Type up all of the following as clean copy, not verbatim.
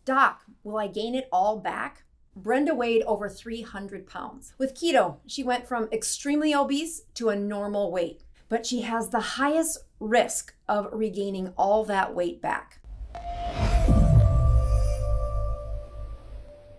Doc, will I gain it all back? Brenda weighed over 300 pounds. With keto, she went from extremely obese to a normal weight, but she has the highest risk of regaining all that weight back.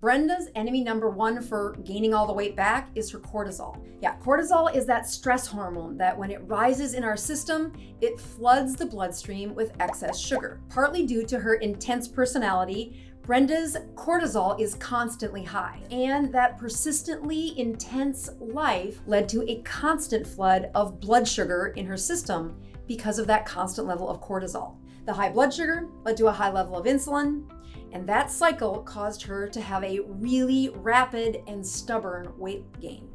Brenda's enemy number one for gaining all the weight back is her cortisol. Yeah, cortisol is that stress hormone that when it rises in our system, it floods the bloodstream with excess sugar. Partly due to her intense personality, Brenda's cortisol is constantly high, and that persistently intense life led to a constant flood of blood sugar in her system because of that constant level of cortisol. The high blood sugar led to a high level of insulin, and that cycle caused her to have a really rapid and stubborn weight gain.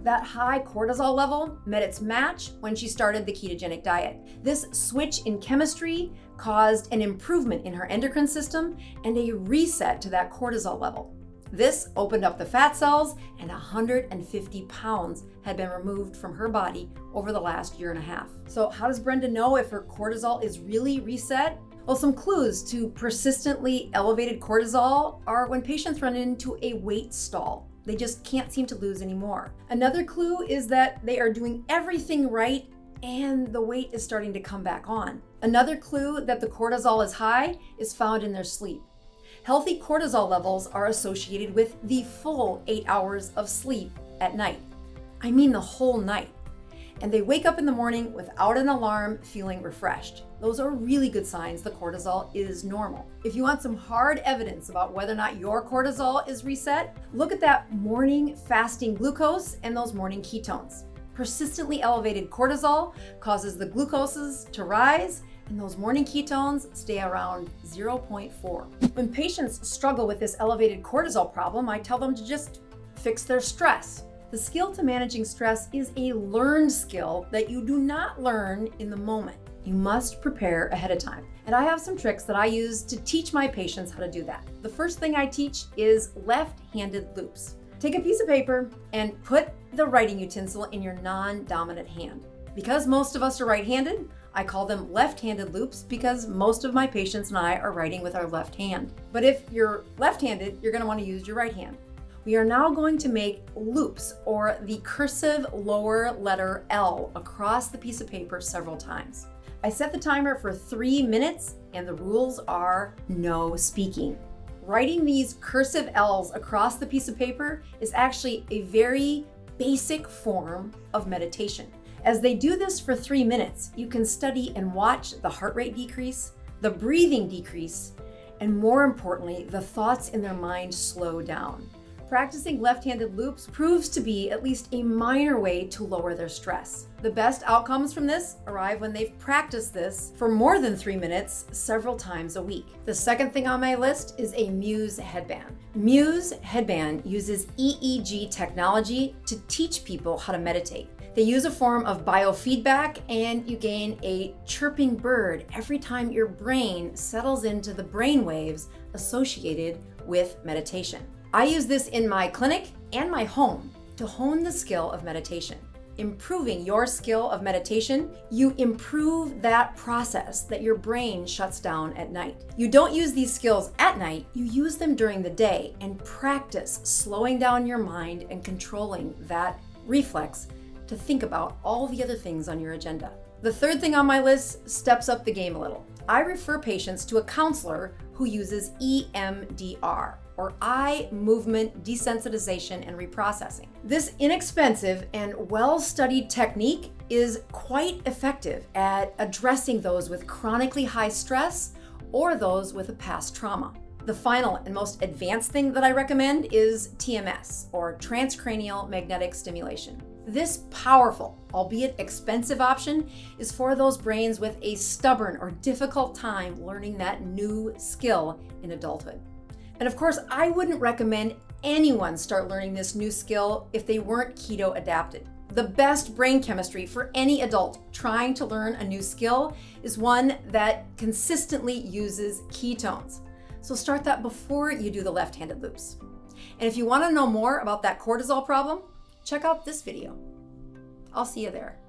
That high cortisol level met its match when she started the ketogenic diet. This switch in chemistry caused an improvement in her endocrine system and a reset to that cortisol level. This opened up the fat cells, and 150 pounds had been removed from her body over the last year and a half. So how does Brenda know if her cortisol is really reset? Well, some clues to persistently elevated cortisol are when patients run into a weight stall. They just can't seem to lose anymore. Another clue is that they are doing everything right and the weight is starting to come back on. Another clue that the cortisol is high is found in their sleep. Healthy cortisol levels are associated with the full 8 hours of sleep at night. I mean the whole night. And they wake up in the morning without an alarm feeling refreshed. Those are really good signs the cortisol is normal. If you want some hard evidence about whether or not your cortisol is reset, look at that morning fasting glucose and those morning ketones. Persistently elevated cortisol causes the glucoses to rise, and those morning ketones stay around 0.4. When patients struggle with this elevated cortisol problem, I tell them to just fix their stress. The skill to managing stress is a learned skill that you do not learn in the moment. You must prepare ahead of time. And I have some tricks that I use to teach my patients how to do that. The first thing I teach is left-handed loops. Take a piece of paper and put the writing utensil in your non-dominant hand. Because most of us are right-handed, I call them left-handed loops because most of my patients and I are writing with our left hand. But if you're left-handed, you're going to want to use your right hand. We are now going to make loops, or the cursive lower letter L, across the piece of paper several times. I set the timer for 3 minutes, and the rules are no speaking. Writing these cursive L's across the piece of paper is actually a very basic form of meditation. As they do this for 3 minutes, you can study and watch the heart rate decrease, the breathing decrease, and more importantly, the thoughts in their mind slow down. Practicing left-handed loops proves to be at least a minor way to lower their stress. The best outcomes from this arrive when they've practiced this for more than 3 minutes several times a week. The second thing on my list is a Muse headband. Muse headband uses EEG technology to teach people how to meditate. They use a form of biofeedback, and you gain a chirping bird every time your brain settles into the brain waves associated with meditation. I use this in my clinic and my home to hone the skill of meditation. Improving your skill of meditation, you improve that process that your brain shuts down at night. You don't use these skills at night, you use them during the day and practice slowing down your mind and controlling that reflex to think about all the other things on your agenda. The third thing on my list steps up the game a little. I refer patients to a counselor who uses EMDR, or eye movement desensitization and reprocessing. This inexpensive and well-studied technique is quite effective at addressing those with chronically high stress or those with a past trauma. The final and most advanced thing that I recommend is TMS, or transcranial magnetic stimulation. This powerful, albeit expensive option is for those brains with a stubborn or difficult time learning that new skill in adulthood. And of course, I wouldn't recommend anyone start learning this new skill if they weren't keto adapted. The best brain chemistry for any adult trying to learn a new skill is one that consistently uses ketones. So start that before you do the left-handed loops. And if you want to know more about that cortisol problem, check out this video. I'll see you there.